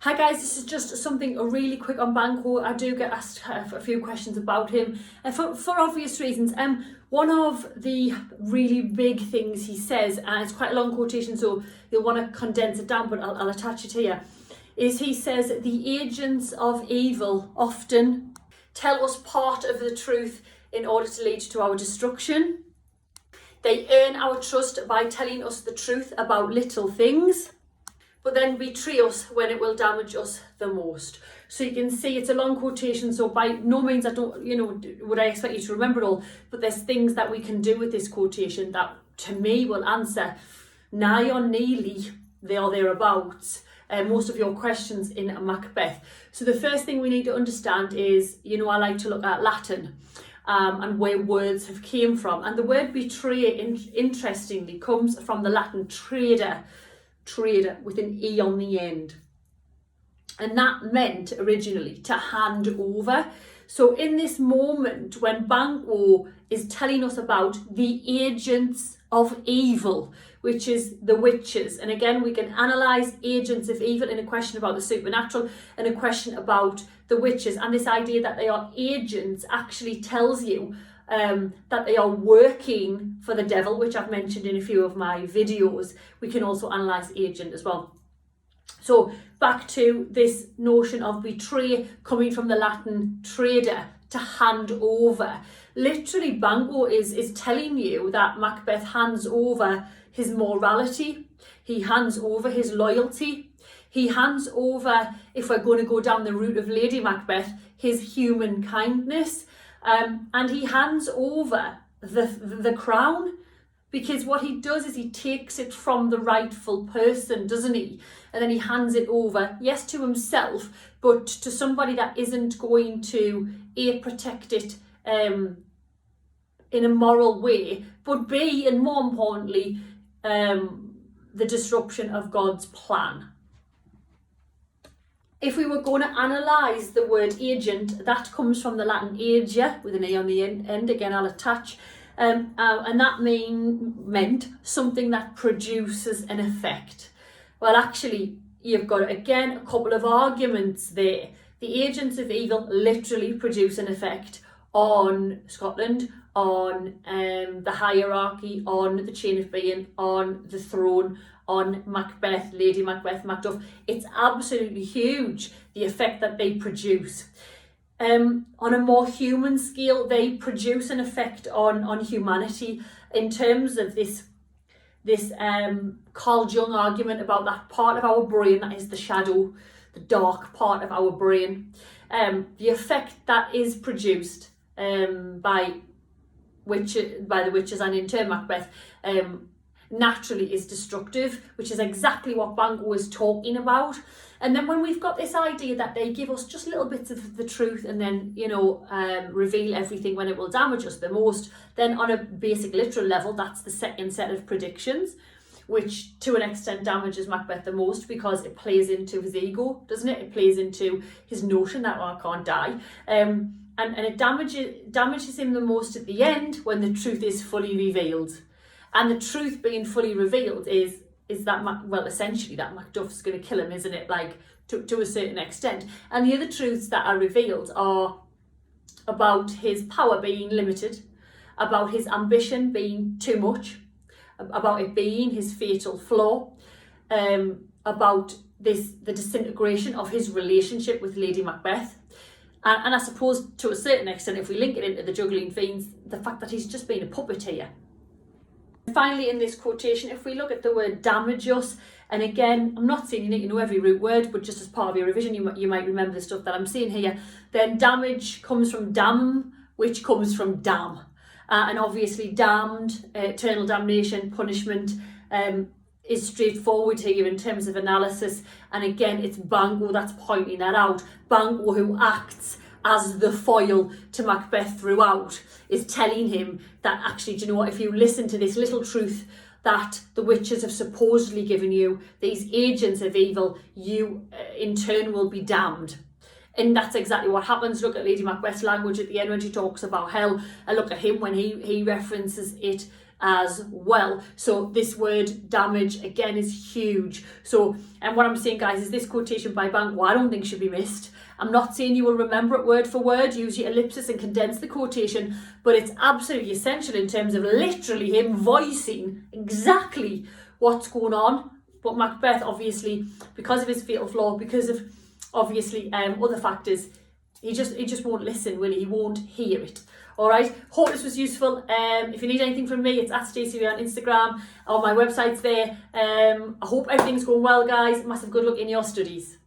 Hi guys, this is just something really quick on Banquo. I do get asked a few questions about him for obvious reasons. One of the really big things he says, and it's quite a long quotation so you'll want to condense it down, but I'll attach it here, is he says the agents of evil often tell us part of the truth in order to lead to our destruction. They earn our trust by telling us the truth about little things, but then betray us when it will damage us the most. So you can see it's a long quotation, so by no means would I expect you to remember it all, but there's things that we can do with this quotation that to me will answer nigh or nearly there or thereabouts most of your questions in Macbeth. So the first thing we need to understand is, I like to look at Latin and where words have came from. And the word betray, interestingly, comes from the Latin trader with an E on the end. And that meant originally to hand over. So in this moment when Banquo is telling us about the agents of evil, which is the witches, and again we can analyse agents of evil in a question about the supernatural and a question about the witches, and this idea that they are agents actually tells you that they are working for the devil, which I've mentioned in a few of my videos. We can also analyse agent as well. So back to this notion of betray coming from the Latin trader, to hand over. Literally, Banquo is telling you that Macbeth hands over his morality, he hands over his loyalty, he hands over, if we're going to go down the route of Lady Macbeth, his human kindness. And he hands over the crown, because what he does is he takes it from the rightful person, doesn't he? And then he hands it over, yes, to himself, but to somebody that isn't going to A, protect it in a moral way, but B, and more importantly, the disruption of God's plan. If we were going to analyse the word agent, that comes from the Latin agia, with an A on the end, again I'll attach, and that meant something that produces an effect. Well, actually, you've got, again, a couple of arguments there. The agents of evil literally produce an effect on Scotland, on the hierarchy, on the chain of being, on the throne, on Macbeth, Lady Macbeth, Macduff. It's absolutely huge, the effect that they produce. On a more human scale, they produce an effect on humanity in terms of this Carl Jung argument about that part of our brain that is the shadow, the dark part of our brain. The effect that is produced by the witches and in turn Macbeth naturally is destructive, which is exactly what Banquo is talking about. And then when we've got this idea that they give us just little bits of the truth and then reveal everything when it will damage us the most, then on a basic literal level, that's the second set of predictions, which to an extent damages Macbeth the most because it plays into his ego, doesn't it? It plays into his notion that, I can't die. And it damages him the most at the end when the truth is fully revealed. And the truth being fully revealed is that, essentially that Macduff's going to kill him, isn't it? Like, to a certain extent. And the other truths that are revealed are about his power being limited, about his ambition being too much, about it being his fatal flaw, about the disintegration of his relationship with Lady Macbeth. And I suppose to a certain extent, if we link it into the juggling fiends, the fact that he's just been a puppeteer. Finally, in this quotation, if we look at the word damage us, and again, I'm not saying you need to know every root word, but just as part of your revision, you might remember the stuff that I'm saying here. Then damage comes from damn, which comes from damn. And obviously damned, eternal damnation, punishment, is straightforward here in terms of analysis. And again, it's Banquo that's pointing that out. Banquo, who acts as the foil to Macbeth throughout, is telling him that actually, do you know what, if you listen to this little truth that the witches have supposedly given you, these agents of evil, you in turn will be damned. And that's exactly what happens. Look at Lady Macbeth's language at the end when she talks about hell, and look at him when he references it as well. So this word damage again is huge. So, and what I'm saying, guys, is this quotation by Banquo I don't think should be missed. I'm not saying you will remember it word for word, use your ellipsis and condense the quotation, but it's absolutely essential in terms of literally him voicing exactly what's going on. But Macbeth, obviously, because of his fatal flaw, because of obviously other factors, he just won't listen, will he? He won't hear it. All right. Hope this was useful. If you need anything from me, it's @StaceyRay on Instagram, or my website's there. I hope everything's going well, guys. Massive good luck in your studies.